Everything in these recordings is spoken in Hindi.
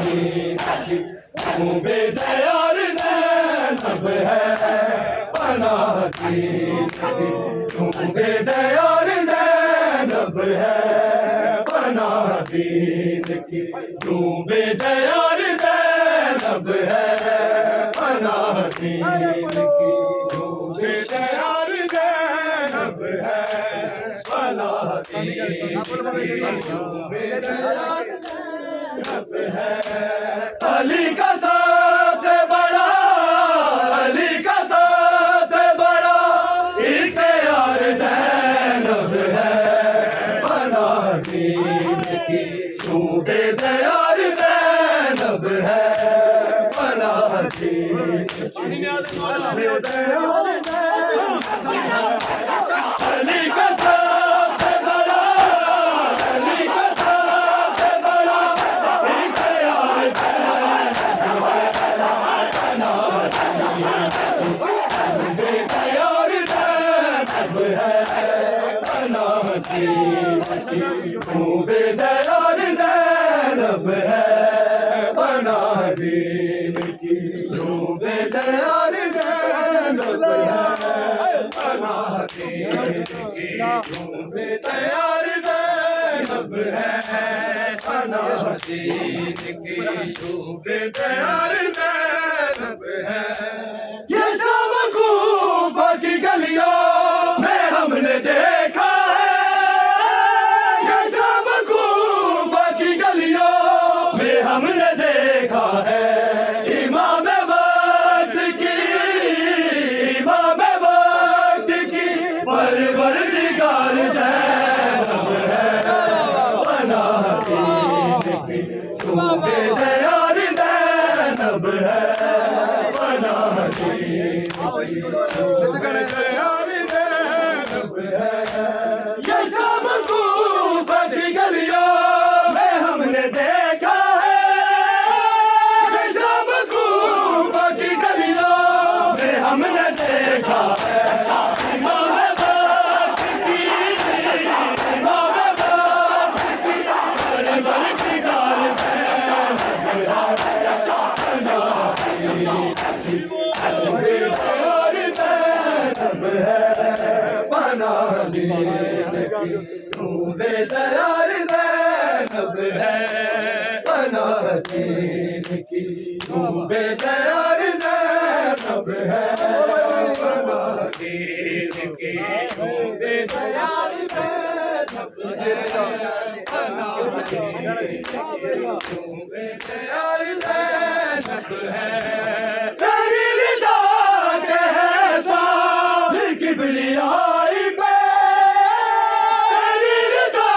तू बेदयार ज़ैनब है पनाह दीन की, तू बेदयार ज़ैनब है पनाह दीन की, तू बेदयार ज़ैनब है पनाह दीन की, तू बेदयार ज़ैनब है पनाह दीन की, तू बेदयार ज़ैनब है। अली का सबसे बड़ा, अली का सबसे बड़ा इख्तियार ज़ैनब है पनाह दीन की, तू बेदयार ज़ैनब है पनाह दीन की, अली का सबसे बड़ा, अली का सबसे बड़ा इख्तियार बेदयार ज़ैनब है पनाह दीन की, तू बेदयार ज़ैनब है पनाह दीन की, तू बेदयार ज़ैनब है पनाह दीन की, तू बेदयार ज़ैनब है पनाह दीन की, तू बेदयार ज़ैनब है। ये शाम कूफा की गलियों में हमने देखा है, ये शाम कूफा की गलियों में हमने देखा है, इमाम वक्त की, इमाम वक्त की परवरदिगार ज़ैनब है पनाह दीन की, तू बेदयार ज़ैनब है पनाह दीन की, तू बेदयार ज़ैनब है। ये शाम कूफा की गलियों में हमने देखा है, ये शाम कूफा की गलियों में हमने देखा है, इमाम वक्त की, इमाम वक्त की परवरदिगार ज़ैनब है पनाह दीन की, तू बेदयार ज़ैनब है पनाह दीन की, तू बेदयार ज़ैनब है पनाह दीन की, तू बेदयार ज़ैनब है पनाह दीन की, तू बेदयार ज़ैनब है। तेरी रिदा के है साल किबरियाई पे, तेरी रिदा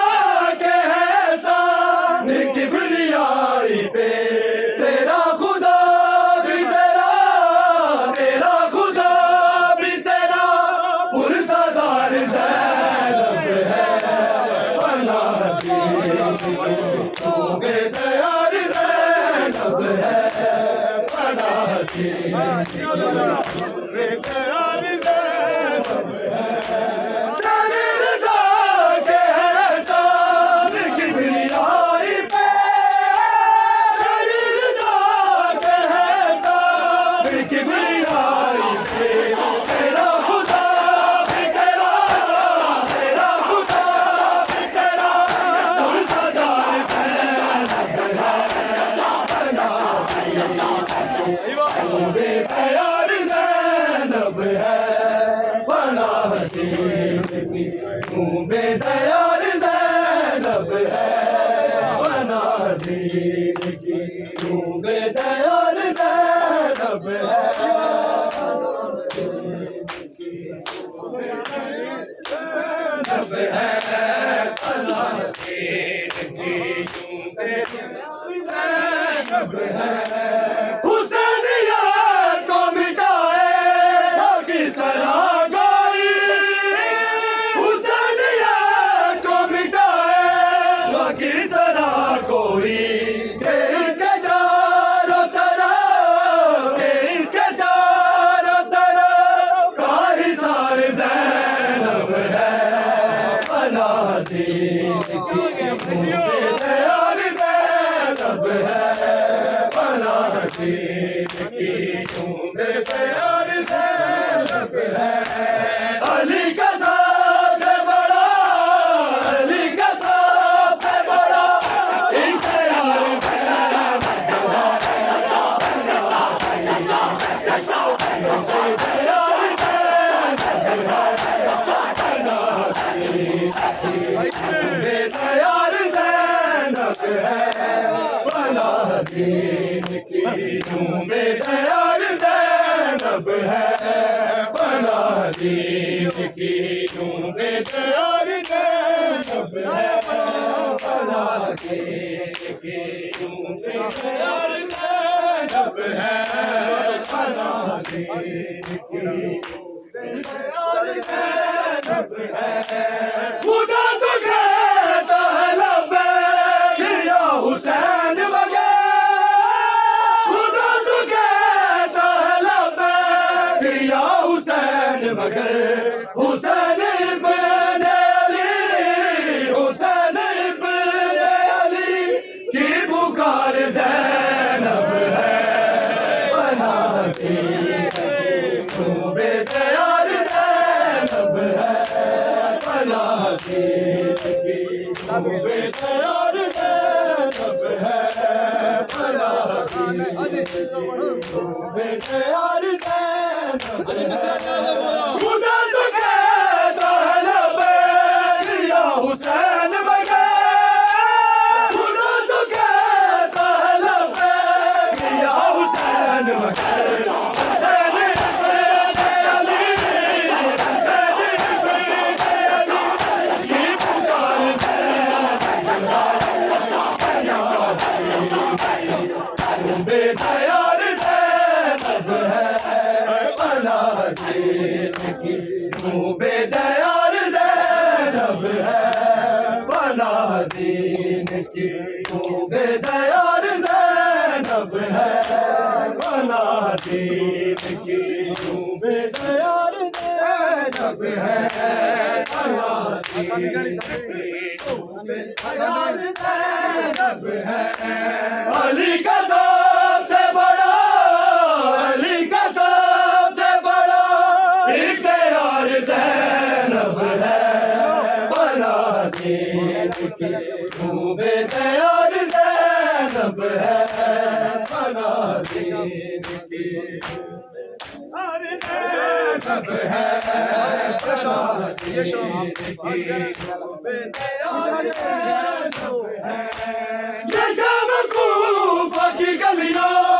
के है साल किबरियाई पे, तेरा खुदा भी तेरा, तेरा खुदा भी तेरा पुरसदार ज़ैनब है पनाह दीन की, तू बेदयार ज़ैनब है पनाह दीन की, तू बेदयार ज़ैनब है। तेरी रिदा के एहसान किबरियाई पे, तेरी रिदा के एहसान किबरियाई पे, तेरा खुदा भी तेरा, तेरा खुदा भी तेरा पुरसदार ज़ैनब है पनाह दीन की, तू बेदयार ज़ैनब है पनाह दीन की, तू बेदयार ज़ैनब है पनाह दीन की, तू बेदयार ज़ैनब है ज़ैनब है पनाह दीन की, तू बेदयार ज़ैनब है। हुसैनिया को मिटाए तो किस तरह कोई, हुसैनिया को मिटाए तो किस तरह कोई, के इसके चारों तरफ, के इसके चारों तरफ का हिसार ज़ैनब है पनाह दीन की, तू बेदयार ज़ैनब है दीन की झूमे से और ज़ैनब है। अली का सबसे बड़ा, अली का सबसे बड़ा इख्तियार ज़ैनब है। बना दीन की झूमे तैयार ज़ैनब है। बना दीन की झूमे तैयार ज़ैनब है। बना दीन की झूमे तैयार ज़ैनब है। बना दीन की झूमे तैयार ज़ैनब है। खुदा तो कहता है लब्बैक या हुसैन वगैर। खुदा तो कहता है लब्बैक या हुसैन मगर हुसैन इब्न अली, हुसैन इब्न अली की पुकार ज़ैनब है। बना दीन की झूमे तैयार ज़ैनब है। बना दीन की झूमे तैयार ज़ैनब है। बना दीन की झूमे तैयार ज़ैनब है। खुदा तो कहता है लब्बैक या हुसैन वगैर। खुदा तो कहता है लब्बैक या हुसैन वगैर। हुसैन इब्न अली, हुसैन इब्न अली की पुकार झूमे तैयार ज़ैनब है। बना दीन की झूमे तैयार ज़ैनब है। बना दीन की झूमे तैयार ज़ैनब है। बना दीन की झूमे तैयार ज़ैनब है। बना दीन की झूमे तैयार ज़ैनब है। अली का सबसे बड़ा, अली का सबसे बड़ा इख्तियार ज़ैनब है। बना दीन की झूमे तैयार ज़ैनब है। बना दीन की तैयार ज़ैनब है। बना दीन की झूमे तैयार ज़ैनब है। ये शाम कूफा की गलियों